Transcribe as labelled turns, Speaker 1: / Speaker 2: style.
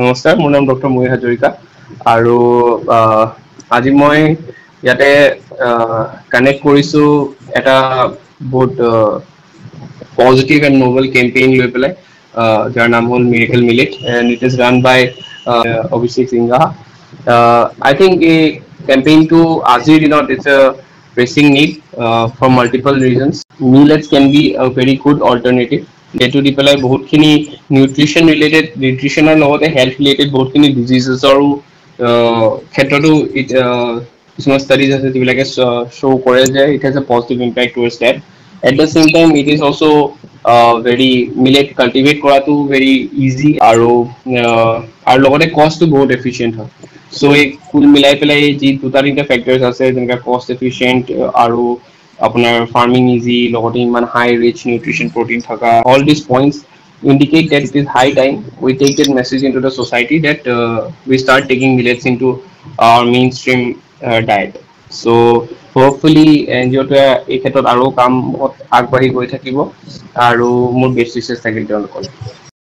Speaker 1: নমস্কাৰ, মোৰ নাম ডক্টৰ মহীৰ হাজৰিকা আৰু আজি মই ইয়াতে কানেক্ট কৰিছো এটা বহুত পজিটিভ এণ্ড নোবেল কেম্পেইন লৈ পেলাই যাৰ নাম হ'ল miracle millet and it is run by Abhishek Sinha. I think এই কেম্পেইনটো আজিৰ দিনত it's a pressing need for multiple reasons. Millets can be a very good alternative. এইটো দি পেলাই বহুতখিনি নিউট্ৰিচনৰ লগতে হেল্থ ৰিলেটেড বহুতখিনি ডিজিজেছৰো ক্ষেত্ৰতো কিছুমান ষ্টাডিজ আছে যিবিলাকে শ্ব' কৰে যে it has a positive impact towards that. At the same time it is also' very millet cultivate কৰাটো ভেৰি ইজি আৰু লগতে কষ্টটো বহুত এফিচিয়েণ্ট হয়। চ' এই কুল মিলাই পেলাই যি দুটা তিনিটা ফেক্টৰ্ছ আছে যেনেকৈ কষ্ট এফিচিয়েণ্ট আৰু আপোনাৰ ফাৰ্মিং ইজি লগতে ইমান হাই ৰিচ নিউট্ৰিচন প্ৰটিন থকা all this points indicate that it is high time we take that message into the society that we start taking millets into our mainstream diet. So hopefully NGO টোৱে এই ক্ষেত্ৰত আৰু কামত আগবাঢ়ি গৈ থাকিব আৰু মোৰ বেষ্ট উইচেছ থাকিল তেওঁলোকৰ।